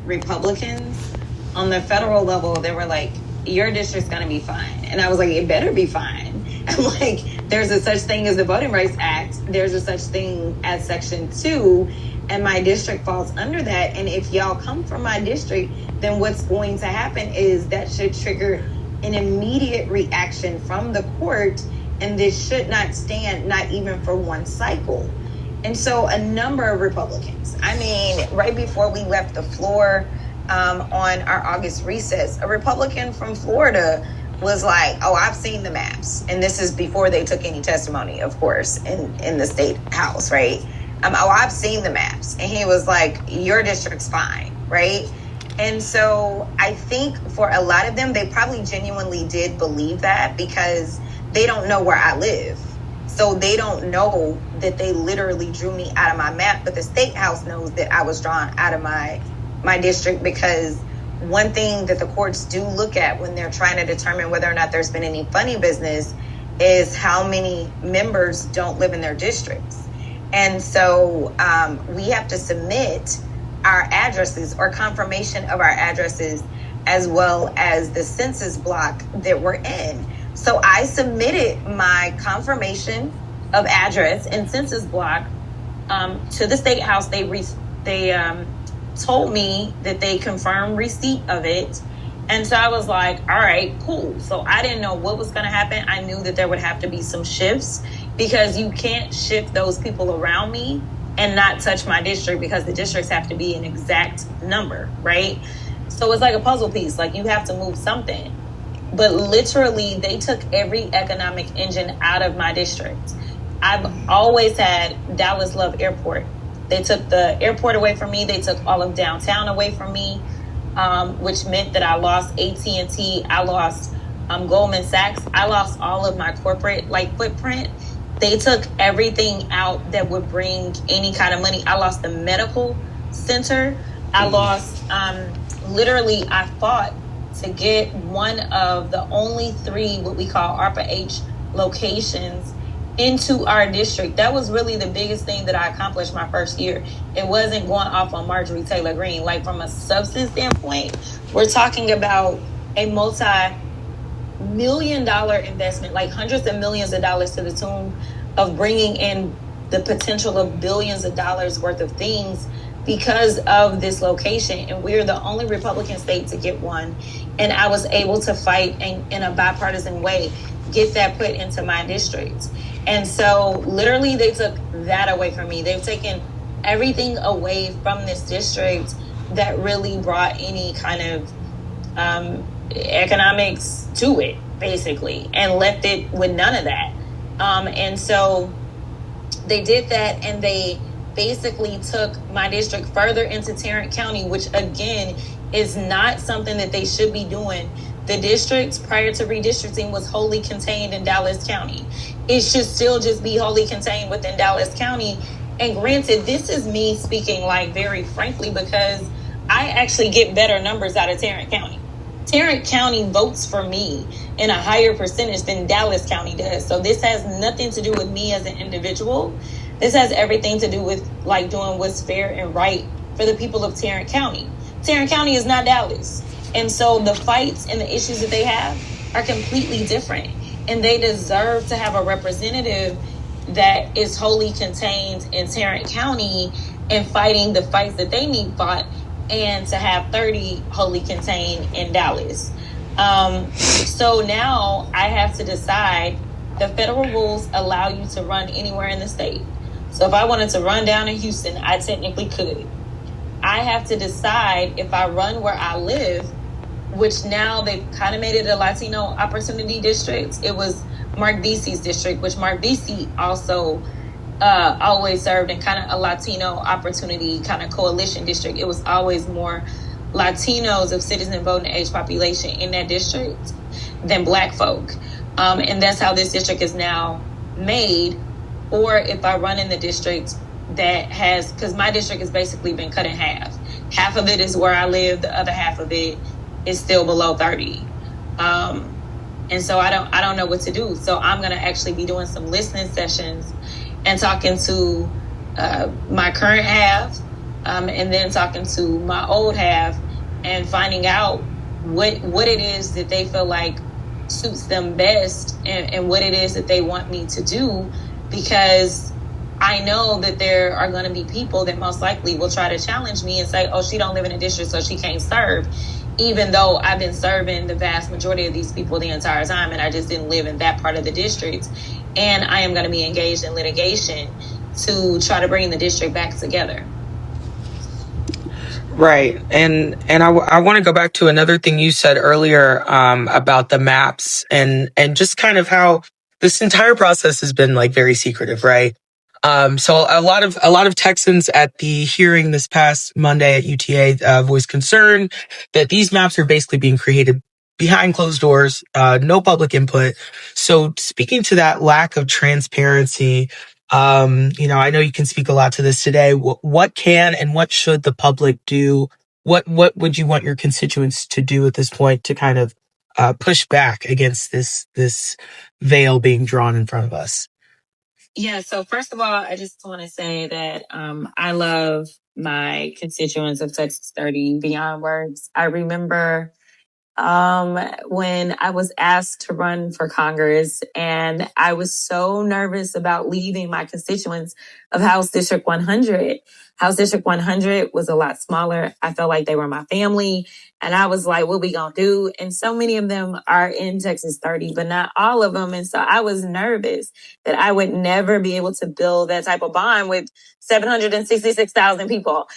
Republicans on the federal level, they were like, your district's going to be fine. And I was like, it better be fine. I'm like, there's a such thing as the Voting Rights Act. There's a such thing as Section 2. And my district falls under that. And if y'all come from my district, then what's going to happen is that should trigger an immediate reaction from the court. And this should not stand, not even for one cycle. And so a number of Republicans, I mean, right before we left the floor on our August recess, a Republican from Florida was like, oh, I've seen the maps. And this is before they took any testimony, of course, in the state house, right? Oh, I've seen the maps. And he was like, your district's fine, right? And so I think for a lot of them, they probably genuinely did believe that because they don't know where I live. So they don't know that they literally drew me out of my map. But the state house knows that I was drawn out of my district, because one thing that the courts do look at when they're trying to determine whether or not there's been any funny business is how many members don't live in their districts. And so we have to submit our addresses or confirmation of our addresses as well as the census block that we're in. So I submitted my confirmation of address and census block to the state house. They told me that they confirmed receipt of it. And so I was like, all right, cool. So I didn't know what was going to happen. I knew that there would have to be some shifts because you can't shift those people around me and not touch my district because the districts have to be an exact number, right? So it's like a puzzle piece. Like you have to move something. But literally, they took every economic engine out of my district. I've always had Dallas Love Airport. They took the airport away from me. They took all of downtown away from me, which meant that I lost AT&T. I lost Goldman Sachs. I lost all of my corporate footprint. They took everything out that would bring any kind of money. I lost the medical center. I lost, I fought to get one of the only 3 what we call ARPA-H locations into our district. That was really the biggest thing that I accomplished my first year. It wasn't going off on Marjorie Taylor Greene. Like from a substance standpoint, we're talking about a multi-million-dollar investment, like hundreds of millions of dollars to the tune of bringing in the potential of billions of dollars worth of things because of this location. And we're the only Republican state to get one. And I was able to fight in a bipartisan way, get that put into my district. And so literally they took that away from me. They've taken everything away from this district that really brought any kind of economics to it, basically, and left it with none of that. And so they did that, and they basically took my district further into Tarrant County, which again is not something that they should be doing. The district prior to redistricting was wholly contained in Dallas County. It should still just be wholly contained within Dallas County. And granted, this is me speaking very frankly, because I actually get better numbers out of Tarrant County. Tarrant County votes for me in a higher percentage than Dallas County does. So this has nothing to do with me as an individual. This has everything to do with doing what's fair and right for the people of Tarrant County. Tarrant County is not Dallas. And so the fights and the issues that they have are completely different. And they deserve to have a representative that is wholly contained in Tarrant County and fighting the fights that they need fought, and to have 30 wholly contained in Dallas. So now I have to decide. The federal rules allow you to run anywhere in the state. So if I wanted to run down in Houston, I technically could. I have to decide if I run where I live, which now they've kind of made it a Latino opportunity district. It was Mark Vesey's district, which Mark Vesey also always served in kind of a Latino opportunity kind of coalition district. It was always more Latinos of citizen voting age population in that district than Black folk. And that's how this district is now made. Or if I run in the district that has, because my district has basically been cut in half. Half of it is where I live. The other half of it is still below 30. And so I don't know what to do. So I'm going to actually be doing some listening sessions and talking to my current half, and then talking to my old half and finding out what it is that they feel like suits them best, and what it is that they want me to do, because I know that there are going to be people that most likely will try to challenge me and say, oh, she don't live in a district, so she can't serve, even though I've been serving the vast majority of these people the entire time, and I just didn't live in that part of the district. And I am going to be engaged in litigation to try to bring the district back together. Right. And I want to go back to another thing you said earlier, about the maps and just kind of how this entire process has been like very secretive, right? So a lot of Texans at the hearing this past Monday at UTA voiced concern that these maps are basically being created behind closed doors, no public input. So speaking to that lack of transparency, I know you can speak a lot to this today. What can and what should the public do? What would you want your constituents to do at this point to kind of push back against this veil being drawn in front of us? Yeah, so first of all, I just want to say that I love my constituents of Texas 30 beyond words. I remember when I was asked to run for Congress, and I was so nervous about leaving my constituents of House District 100. House District 100 was a lot smaller. I felt like they were my family, and I was like, what we gonna do? And so many of them are in Texas 30, but not all of them. And so I was nervous that I would never be able to build that type of bond with 766,000 people,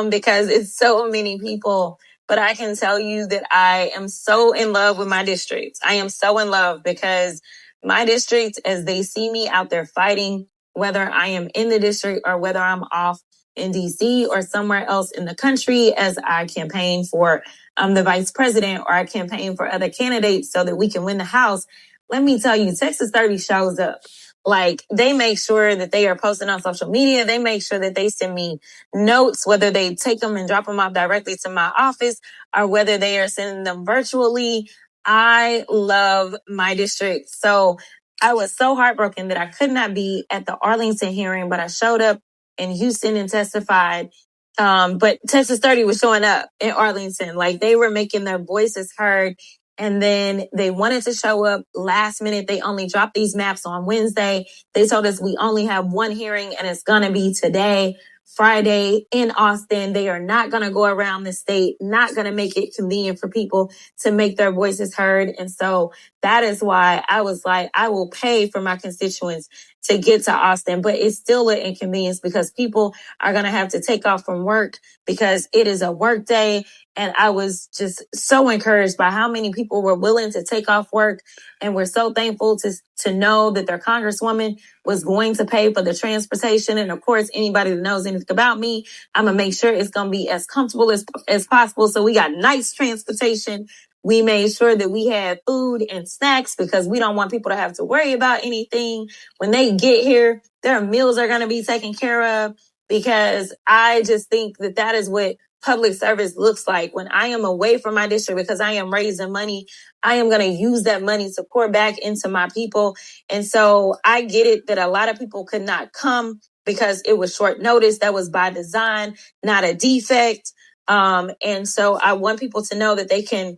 because it's so many people. But I can tell you that I am so in love with my district. I am so in love because my district, as they see me out there fighting, whether I am in the district or whether I'm off in DC or somewhere else in the country as I campaign for the vice president, or I campaign for other candidates so that we can win the House, let me tell you, Texas 30 shows up. Like, they make sure that they are posting on social media. They make sure that they send me notes, whether they take them and drop them off directly to my office or whether they are sending them virtually. I love my district. So I was so heartbroken that I could not be at the Arlington hearing, but I showed up in Houston and testified. But Texas 30 was showing up in Arlington. Like, they were making their voices heard. And then they wanted to show up last minute. They only dropped these maps on Wednesday. They told us we only have one hearing and it's going to be today, Friday in Austin. They are not going to go around the state, not going to make it convenient for people to make their voices heard. And so that is why I was like, I will pay for my constituents to get to Austin, but it's still an inconvenience because people are going to have to take off from work because it is a work day. And I was just so encouraged by how many people were willing to take off work. And we're so thankful to know that their Congresswoman was going to pay for the transportation. And of course, anybody that knows anything about me, I'm going to make sure it's going to be as comfortable as possible. So we got nice transportation. We made sure that we had food and snacks because we don't want people to have to worry about anything. When they get here, their meals are going to be taken care of, because I just think that that is what public service looks like. When I am away from my district because I am raising money, I am going to use that money to pour back into my people. And so I get it that a lot of people could not come because it was short notice. That was by design, not a defect. And so I want people to know that they can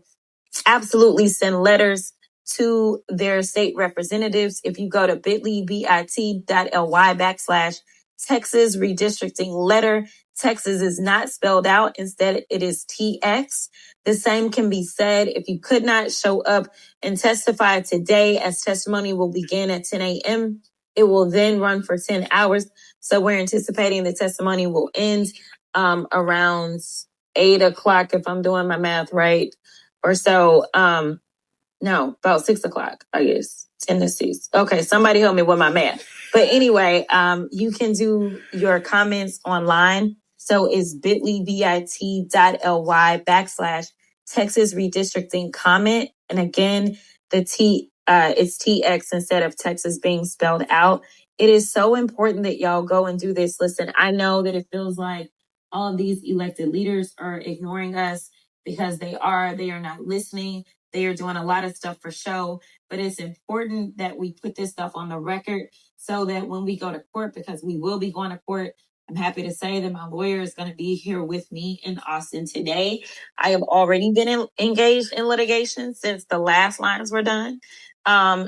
absolutely send letters to their state representatives. If you go to bit.ly/Texas redistricting letter, Texas is not spelled out. Instead, it is TX. The same can be said if you could not show up and testify today, as testimony will begin at 10 a.m. It will then run for 10 hours. So we're anticipating the testimony will end around 8 o'clock, if I'm doing my math right, or so. No, about 6 o'clock, I guess. 10 to 6. Okay, somebody help me with my math. But anyway, you can do your comments online. So it's bit.ly/Texas redistricting comment. And again, the it's TX instead of Texas being spelled out. It is so important that y'all go and do this. Listen, I know that it feels like all of these elected leaders are ignoring us because they are not listening. They are doing a lot of stuff for show, but it's important that we put this stuff on the record so that when we go to court, because we will be going to court, I'm happy to say that my lawyer is going to be here with me in Austin today. I have already been engaged in litigation since the last lines were done.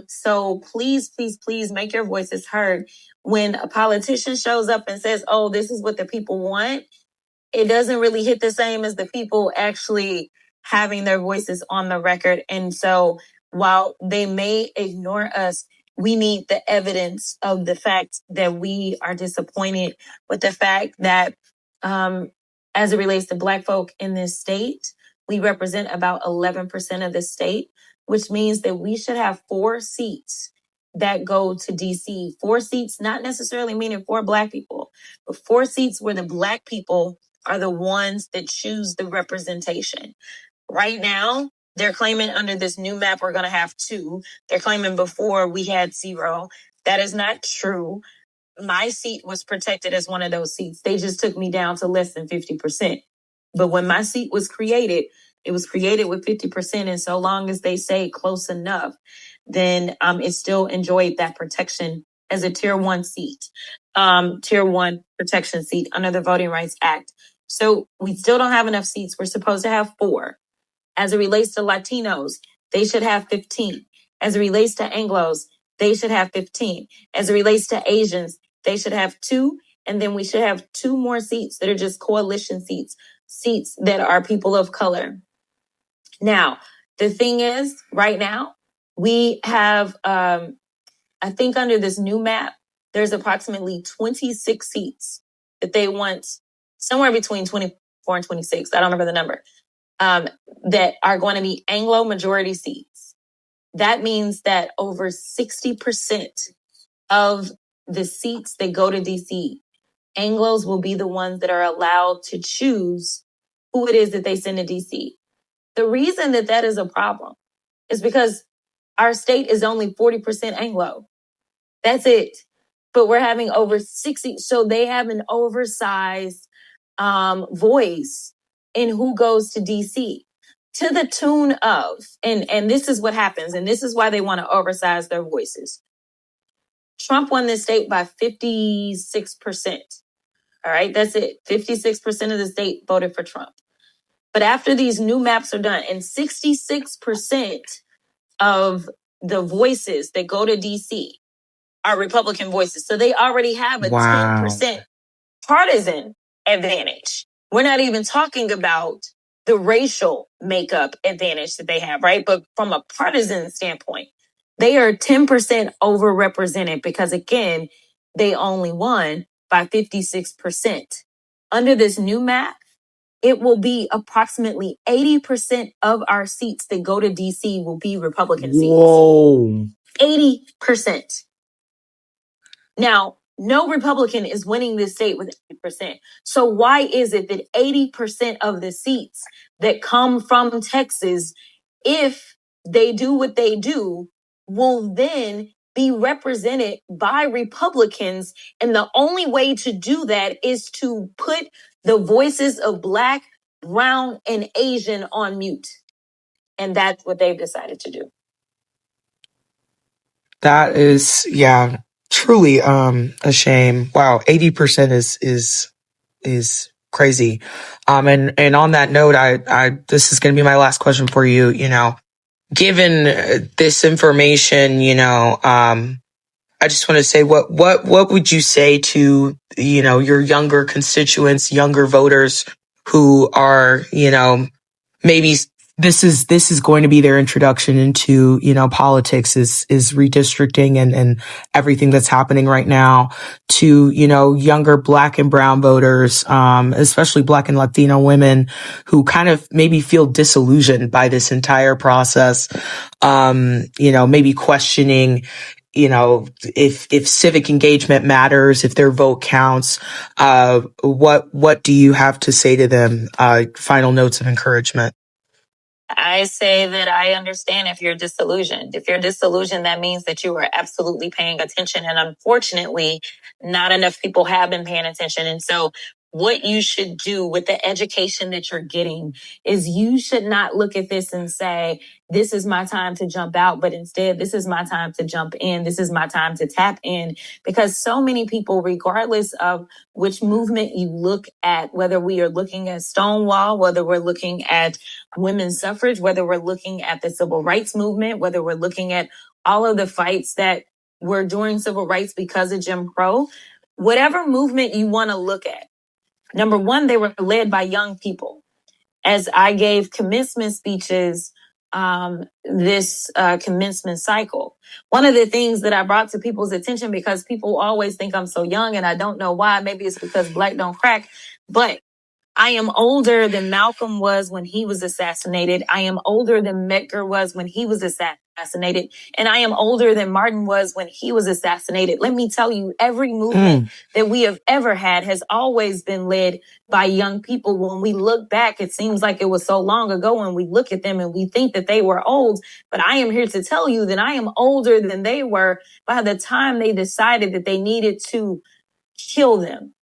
So please, please, please make your voices heard. When a politician shows up and says, oh, this is what the people want, it doesn't really hit the same as the people actually having their voices on the record. And so while they may ignore us, we need the evidence of the fact that we are disappointed with the fact that, as it relates to Black folk in this state, we represent about 11% of the state, which means that we should have 4 seats that go to DC. 4 seats, not necessarily meaning 4 Black people, but 4 seats where the Black people are the ones that choose the representation. Right now, they're claiming under this new map, we're going to have 2. They're claiming before we had 0. That is not true. My seat was protected as one of those seats. They just took me down to less than 50%. But when my seat was created, it was created with 50%. And so long as they say close enough, then it still enjoyed that protection as a tier 1 seat, tier 1 protection seat under the Voting Rights Act. So we still don't have enough seats. We're supposed to have 4. As it relates to Latinos, they should have 15. As it relates to Anglos, they should have 15. As it relates to Asians, they should have 2. And then we should have 2 more seats that are just coalition seats, seats that are people of color. Now, the thing is, right now, we have, I think under this new map, there's approximately 26 seats that they want, somewhere between 24 and 26. I don't remember the number. That are going to be Anglo majority seats. That means that over 60% of the seats that go to DC, Anglos will be the ones that are allowed to choose who it is that they send to DC. The reason that that is a problem is because our state is only 40% Anglo. That's it. But we're having over 60. So they have an oversized voice in who goes to DC, to the tune of, and this is what happens, and this is why they want to oversize their voices. Trump won this state by 56%. All right, that's it. 56% of the state voted for Trump. But after these new maps are done, and 66% of the voices that go to DC are Republican voices. So they already have a 10% partisan advantage. We're not even talking about the racial makeup advantage that they have, right? But from a partisan standpoint, they are 10% overrepresented because, again, they only won by 56%. Under this new map, it will be approximately 80% of our seats that go to DC will be Republican seats. Whoa. 80%. Now, no Republican is winning this state with 80%. So why is it that 80% of the seats that come from Texas, if they do what they do, will then be represented by Republicans? And the only way to do that is to put the voices of Black, Brown, and Asian on mute. And that's what they've decided to do. That is, yeah, truly a shame. Wow, 80% is crazy. And on that note, I this is going to be my last question for you. You know, given this information, you know, I just want to say, what would you say to, you know, your younger constituents, younger voters who are, you know, maybe this is going to be their introduction into, you know, politics is redistricting and everything that's happening right now, to, you know, younger Black and Brown voters, especially Black and Latino women who kind of maybe feel disillusioned by this entire process, you know, maybe questioning, you know, if civic engagement matters, if their vote counts. What do you have to say to them? Final notes of encouragement. I say that I understand if you're disillusioned. If you're disillusioned, that means that you are absolutely paying attention. And unfortunately, not enough people have been paying attention. And so what you should do with the education that you're getting is you should not look at this and say, this is my time to jump out, but instead, this is my time to jump in. This is my time to tap in, because so many people, regardless of which movement you look at, whether we are looking at Stonewall, whether we're looking at women's suffrage, whether we're looking at the civil rights movement, whether we're looking at all of the fights that were during civil rights because of Jim Crow, whatever movement you want to look at, number one, they were led by young people. As I gave commencement speeches this commencement cycle, one of the things that I brought to people's attention, because people always think I'm so young and I don't know why, maybe it's because Black don't crack, but I am older than Malcolm was when he was assassinated. I am older than Medgar was when he was assassinated. And I am older than Martin was when he was assassinated. Let me tell you, every movement that we have ever had has always been led by young people. When we look back, it seems like it was so long ago, and we look at them and we think that they were old. But I am here to tell you that I am older than they were by the time they decided that they needed to kill them.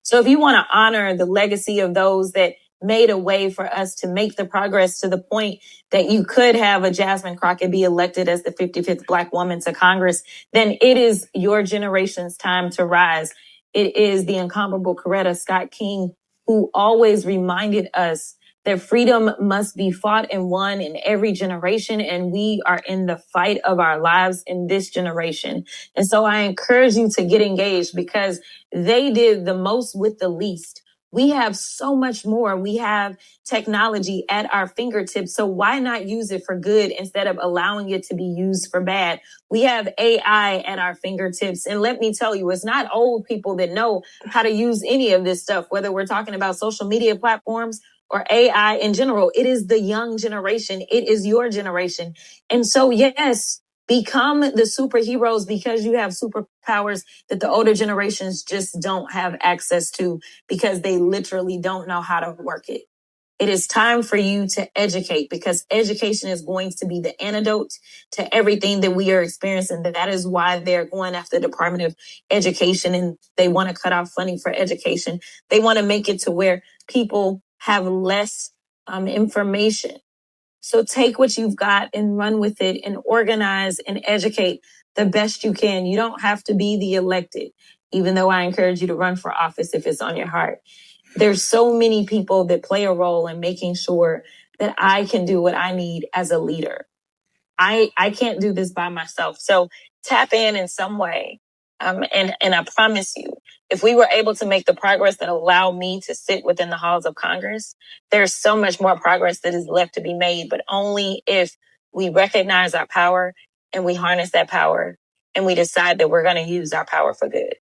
So if you want to honor the legacy of those that made a way for us to make the progress to the point that you could have a Jasmine Crockett be elected as the 55th Black woman to Congress, then it is your generation's time to rise. It is the incomparable Coretta Scott King who always reminded us that freedom must be fought and won in every generation. And we are in the fight of our lives in this generation. And so I encourage you to get engaged, because they did the most with the least. We have so much more. We have technology at our fingertips. So why not use it for good instead of allowing it to be used for bad? We have AI at our fingertips. And let me tell you, it's not old people that know how to use any of this stuff, whether we're talking about social media platforms or AI in general. It is the young generation. It is your generation. And so, yes, become the superheroes, because you have superpowers that the older generations just don't have access to, because they literally don't know how to work it. It is time for you to educate, because education is going to be the antidote to everything that we are experiencing. That is why they're going after the Department of Education, and they want to cut off funding for education. They want to make it to where people have less information. So take what you've got and run with it and organize and educate the best you can. You don't have to be the elected, even though I encourage you to run for office if it's on your heart. There's so many people that play a role in making sure that I can do what I need as a leader. I can't do this by myself. So tap in some way. And I promise you, if we were able to make the progress that allow me to sit within the halls of Congress, there's so much more progress that is left to be made, but only if we recognize our power and we harness that power and we decide that we're going to use our power for good.